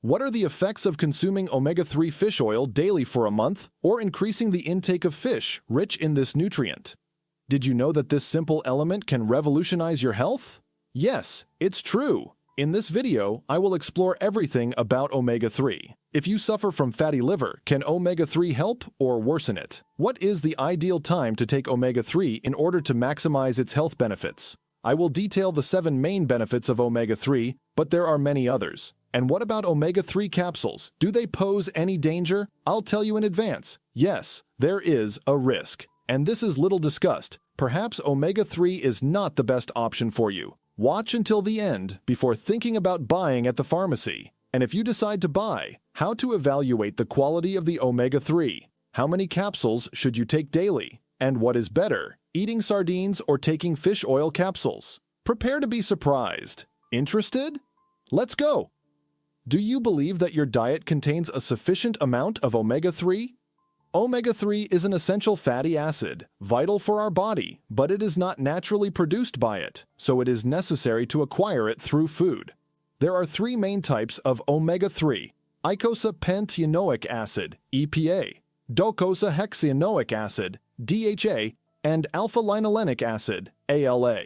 What are the effects of consuming omega-3 fish oil daily for a month or increasing the intake of fish rich in this nutrient? Did you know that this simple element can revolutionize your health? Yes, it's true. In this video, I will explore everything about omega-3. If you suffer from fatty liver, can omega-3 help or worsen it? What is the ideal time to take omega-3 in order to maximize its health benefits? I will detail the 7 main benefits of omega-3, but there are many others. And what about omega-3 capsules? Do they pose any danger? I'll tell you in advance. Yes, there is a risk. And this is little discussed. Perhaps omega-3 is not the best option for you. Watch until the end before thinking about buying at the pharmacy. And if you decide to buy, how to evaluate the quality of the omega-3. How many capsules should you take daily? And what is better, eating sardines or taking fish oil capsules? Prepare to be surprised. Interested? Let's go! Do you believe that your diet contains a sufficient amount of omega-3? Omega-3 is an essential fatty acid, vital for our body, but it is not naturally produced by it, so it is necessary to acquire it through food. There are 3 main types of omega-3: eicosapentaenoic acid, EPA, docosahexaenoic acid, DHA, and alpha-linolenic acid, ALA.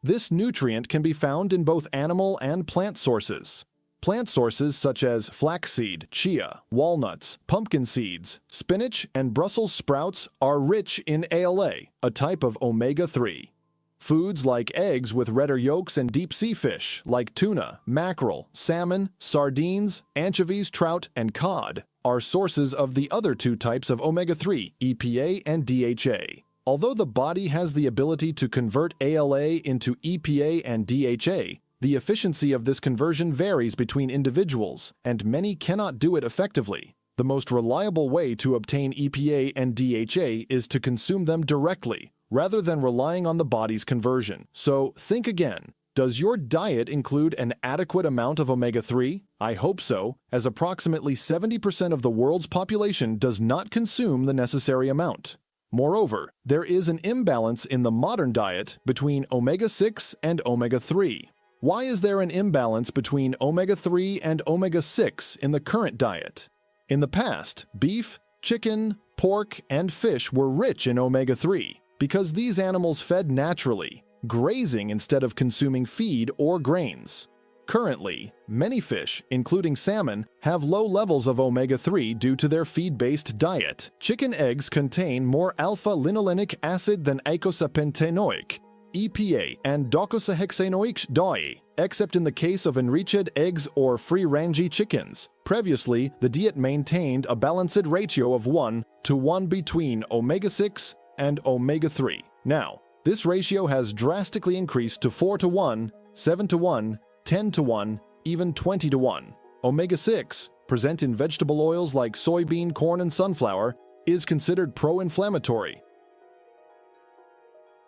This nutrient can be found in both animal and plant sources. Plant sources such as flaxseed, chia, walnuts, pumpkin seeds, spinach, and Brussels sprouts are rich in ALA, a type of omega-3. Foods like eggs with redder yolks and deep-sea fish like tuna, mackerel, salmon, sardines, anchovies, trout, and cod are sources of the other 2 types of omega-3, EPA and DHA. Although the body has the ability to convert ALA into EPA and DHA, the efficiency of this conversion varies between individuals, and many cannot do it effectively. The most reliable way to obtain EPA and DHA is to consume them directly, rather than relying on the body's conversion. So, think again. Does your diet include an adequate amount of omega-3? I hope so, as approximately 70% of the world's population does not consume the necessary amount. Moreover, there is an imbalance in the modern diet between omega-6 and omega-3. Why is there an imbalance between omega-3 and omega-6 in the current diet? In the past, beef, chicken, pork, and fish were rich in omega-3 because these animals fed naturally, grazing instead of consuming feed or grains. Currently, many fish, including salmon, have low levels of omega-3 due to their feed-based diet. Chicken eggs contain more alpha-linolenic acid than eicosapentaenoic, EPA, and docosahexaenoic DHA, except in the case of enriched eggs or free-range chickens. Previously, the diet maintained a balanced ratio of 1:1 between omega-6 and omega-3. Now, this ratio has drastically increased to 4:1, 7:1, 10:1, even 20:1. Omega-6, present in vegetable oils like soybean, corn, and sunflower, is considered pro-inflammatory.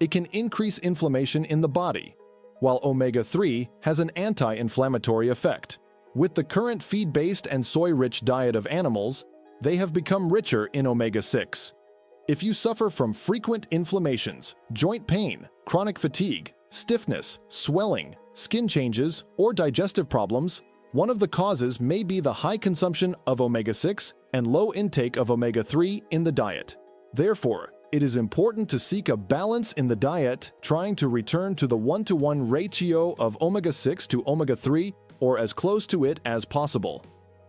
It can increase inflammation in the body, while omega-3 has an anti-inflammatory effect. With the current feed-based and soy-rich diet of animals, they have become richer in omega-6. If you suffer from frequent inflammations, joint pain, chronic fatigue, stiffness, swelling, skin changes, or digestive problems, one of the causes may be the high consumption of omega-6 and low intake of omega-3 in the diet. Therefore, it is important to seek a balance in the diet, trying to return to the 1:1 ratio of omega-6 to omega-3 or as close to it as possible.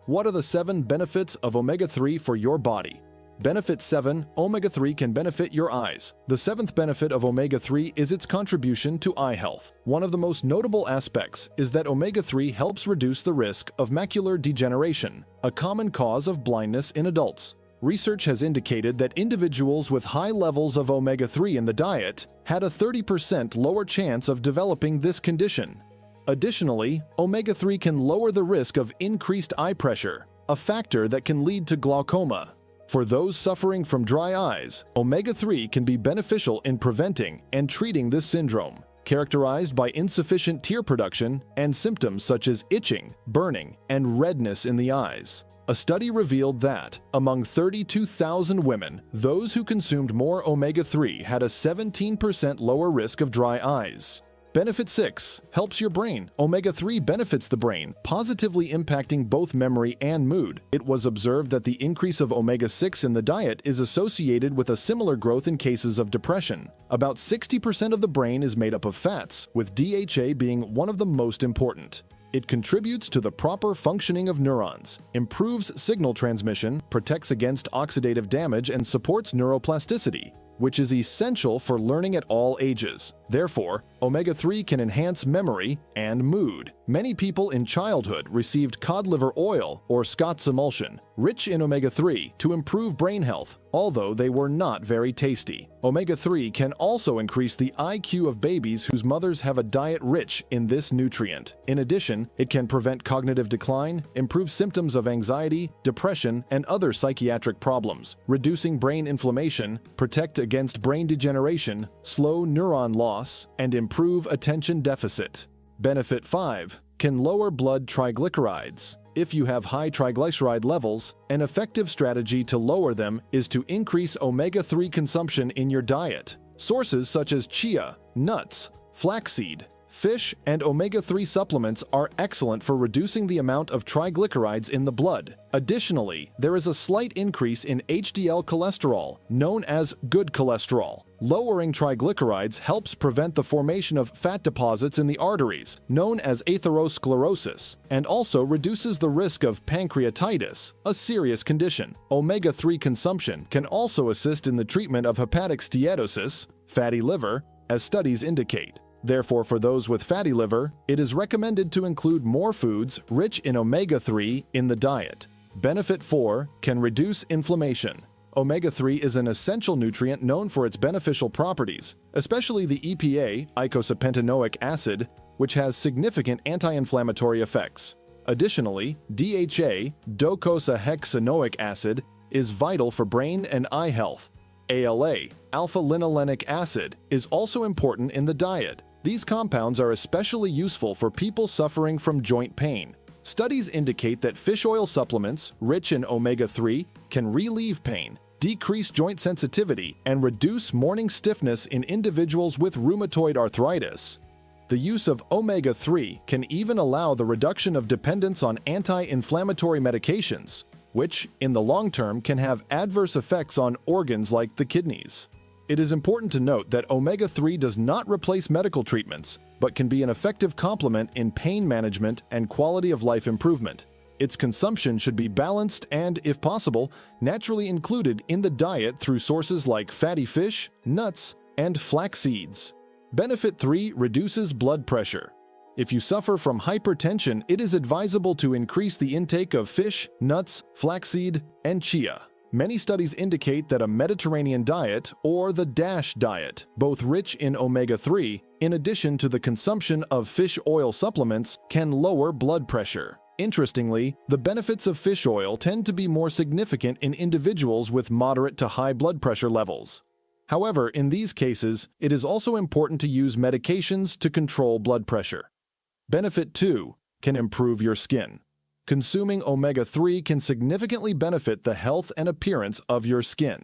What are the 7 benefits of omega-3 for your body? Benefit 7. Omega-3 can benefit your eyes. The 7th benefit of omega-3 is its contribution to eye health. One of the most notable aspects is that omega-3 helps reduce the risk of macular degeneration, a common cause of blindness in adults. Research has indicated that individuals with high levels of omega-3 in the diet had a 30% lower chance of developing this condition. Additionally, omega-3 can lower the risk of increased eye pressure, a factor that can lead to glaucoma. For those suffering from dry eyes, omega-3 can be beneficial in preventing and treating this syndrome, characterized by insufficient tear production and symptoms such as itching, burning, and redness in the eyes. A study revealed that, among 32,000 women, those who consumed more omega-3 had a 17% lower risk of dry eyes. Benefit 6. Helps your brain. Omega-3 benefits the brain, positively impacting both memory and mood. It was observed that the increase of omega-6 in the diet is associated with a similar growth in cases of depression. About 60% of the brain is made up of fats, with DHA being one of the most important. It contributes to the proper functioning of neurons, improves signal transmission, protects against oxidative damage, and supports neuroplasticity, which is essential for learning at all ages. Therefore, omega-3 can enhance memory and mood. Many people in childhood received cod liver oil or Scott's emulsion, rich in omega-3, to improve brain health, although they were not very tasty. Omega-3 can also increase the IQ of babies whose mothers have a diet rich in this nutrient. In addition, it can prevent cognitive decline, improve symptoms of anxiety, depression, and other psychiatric problems, reducing brain inflammation, protect against brain degeneration, slow neuron loss, and improve attention deficit. Benefit 5. Can lower blood triglycerides. If you have high triglyceride levels, an effective strategy to lower them is to increase omega-3 consumption in your diet. Sources such as chia, nuts, flaxseed, fish, and omega-3 supplements are excellent for reducing the amount of triglycerides in the blood. Additionally, there is a slight increase in HDL cholesterol, known as good cholesterol. Lowering triglycerides helps prevent the formation of fat deposits in the arteries, known as atherosclerosis, and also reduces the risk of pancreatitis, a serious condition. Omega-3 consumption can also assist in the treatment of hepatic steatosis, fatty liver, as studies indicate. Therefore, for those with fatty liver, it is recommended to include more foods rich in omega-3 in the diet. Benefit 4. Can reduce inflammation. Omega-3 is an essential nutrient known for its beneficial properties, especially the EPA, eicosapentaenoic acid, which has significant anti-inflammatory effects. Additionally, DHA, docosahexaenoic acid, is vital for brain and eye health. ALA, alpha-linolenic acid, is also important in the diet. These compounds are especially useful for people suffering from joint pain. Studies indicate that fish oil supplements, rich in omega-3, can relieve pain, decrease joint sensitivity, and reduce morning stiffness in individuals with rheumatoid arthritis. The use of omega-3 can even allow the reduction of dependence on anti-inflammatory medications, which, in the long term, can have adverse effects on organs like the kidneys. It is important to note that omega-3 does not replace medical treatments, but can be an effective complement in pain management and quality of life improvement. Its consumption should be balanced and, if possible, naturally included in the diet through sources like fatty fish, nuts, and flax seeds. Benefit 3. Reduces blood pressure. If you suffer from hypertension, it is advisable to increase the intake of fish, nuts, flaxseed, and chia. Many studies indicate that a Mediterranean diet, or the DASH diet, both rich in omega-3, in addition to the consumption of fish oil supplements, can lower blood pressure. Interestingly, the benefits of fish oil tend to be more significant in individuals with moderate to high blood pressure levels. However, in these cases, it is also important to use medications to control blood pressure. Benefit 2. Can improve your skin. Consuming omega-3 can significantly benefit the health and appearance of your skin.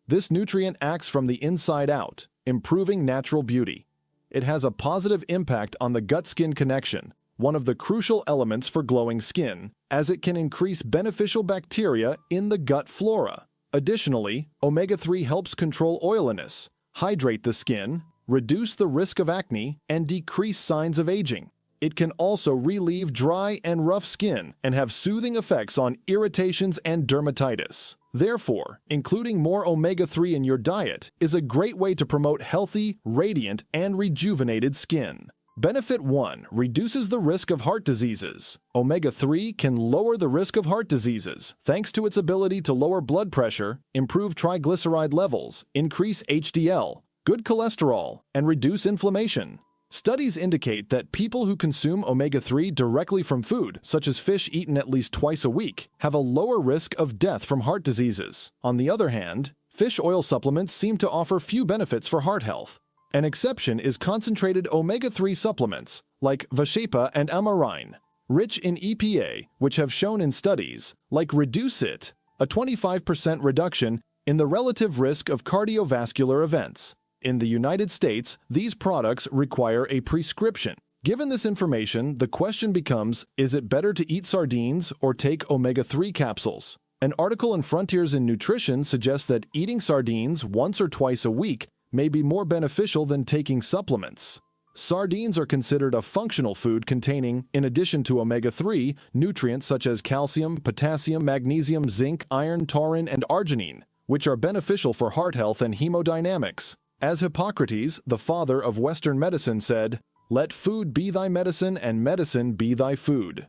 This nutrient acts from the inside out, improving natural beauty. It has a positive impact on the gut-skin connection, one of the crucial elements for glowing skin, as it can increase beneficial bacteria in the gut flora. Additionally, omega-3 helps control oiliness, hydrate the skin, reduce the risk of acne, and decrease signs of aging. It can also relieve dry and rough skin and have soothing effects on irritations and dermatitis. Therefore, including more omega-3 in your diet is a great way to promote healthy, radiant, and rejuvenated skin. Benefit 1. Reduces the risk of heart diseases. Omega-3 can lower the risk of heart diseases thanks to its ability to lower blood pressure, improve triglyceride levels, increase HDL, good cholesterol, and reduce inflammation. Studies indicate that people who consume omega-3 directly from food, such as fish eaten at least twice a week, have a lower risk of death from heart diseases. On the other hand, fish oil supplements seem to offer few benefits for heart health. An exception is concentrated omega-3 supplements, like Vascepa and Amarine, rich in EPA, which have shown in studies, like Reduce It, a 25% reduction in the relative risk of cardiovascular events. In the United States, these products require a prescription. Given this information, the question becomes, is it better to eat sardines or take omega-3 capsules? An article in Frontiers in Nutrition suggests that eating sardines once or twice a week may be more beneficial than taking supplements. Sardines are considered a functional food containing, in addition to omega-3, nutrients such as calcium, potassium, magnesium, zinc, iron, taurine, and arginine, which are beneficial for heart health and hemodynamics. As Hippocrates, the father of Western medicine, said, "Let food be thy medicine and medicine be thy food."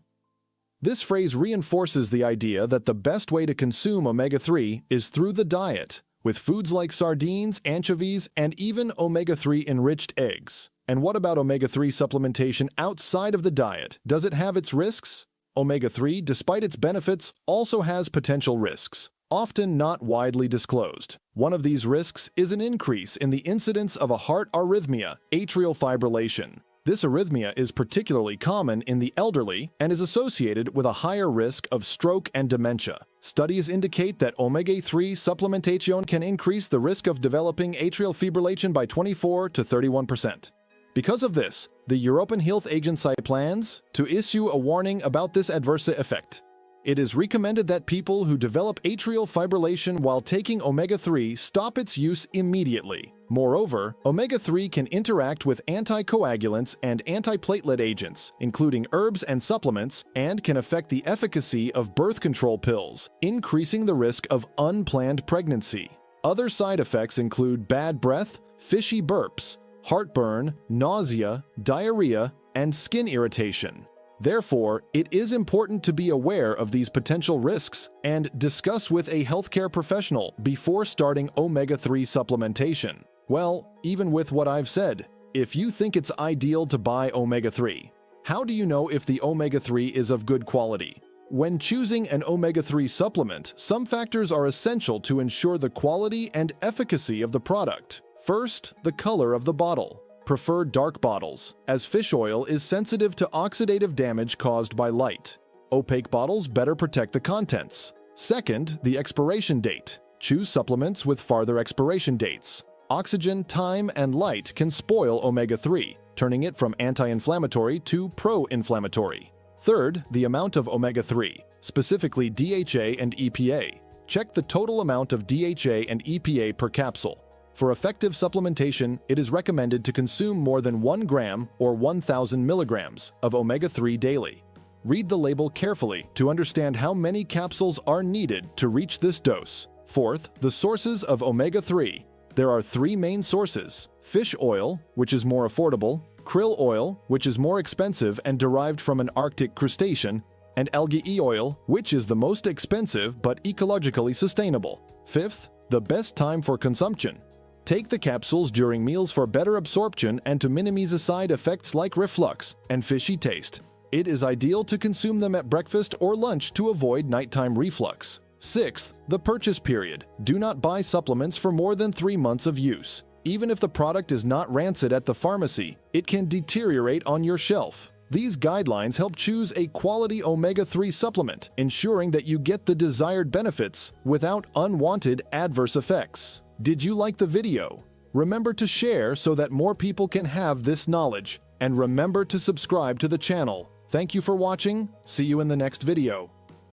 This phrase reinforces the idea that the best way to consume omega-3 is through the diet, with foods like sardines, anchovies, and even omega-3 enriched eggs. And what about omega-3 supplementation outside of the diet? Does it have its risks? Omega-3, despite its benefits, also has potential risks, often not widely disclosed. One of these risks is an increase in the incidence of a heart arrhythmia, atrial fibrillation. This arrhythmia is particularly common in the elderly and is associated with a higher risk of stroke and dementia. Studies indicate that omega-3 supplementation can increase the risk of developing atrial fibrillation by 24 to 31%. Because of this, the European Health Agency plans to issue a warning about this adverse effect. It is recommended that people who develop atrial fibrillation while taking omega-3 stop its use immediately. Moreover, omega-3 can interact with anticoagulants and antiplatelet agents, including herbs and supplements, and can affect the efficacy of birth control pills, increasing the risk of unplanned pregnancy. Other side effects include bad breath, fishy burps, heartburn, nausea, diarrhea, and skin irritation. Therefore, it is important to be aware of these potential risks and discuss with a healthcare professional before starting omega-3 supplementation. Well, even with what I've said, if you think it's ideal to buy omega-3, how do you know if the omega-3 is of good quality? When choosing an omega-3 supplement, some factors are essential to ensure the quality and efficacy of the product. First, the color of the bottle. Prefer dark bottles, as fish oil is sensitive to oxidative damage caused by light. Opaque bottles better protect the contents. Second, the expiration date. Choose supplements with farther expiration dates. Oxygen, time, and light can spoil omega-3, turning it from anti-inflammatory to pro-inflammatory. Third, the amount of omega-3, specifically DHA and EPA. Check the total amount of DHA and EPA per capsule. For effective supplementation, it is recommended to consume more than 1 gram or 1,000 milligrams of omega-3 daily. Read the label carefully to understand how many capsules are needed to reach this dose. Fourth, the sources of omega-3. There are 3 main sources: fish oil, which is more affordable, krill oil, which is more expensive and derived from an Arctic crustacean, and algae oil, which is the most expensive but ecologically sustainable. Fifth, the best time for consumption. Take the capsules during meals for better absorption and to minimize side effects like reflux and fishy taste. It is ideal to consume them at breakfast or lunch to avoid nighttime reflux. Sixth, the purchase period. Do not buy supplements for more than 3 months of use. Even if the product is not rancid at the pharmacy, it can deteriorate on your shelf. These guidelines help choose a quality omega-3 supplement, ensuring that you get the desired benefits without unwanted adverse effects. Did you like the video? Remember to share so that more people can have this knowledge, and remember to subscribe to the channel. Thank you for watching. See you in the next video.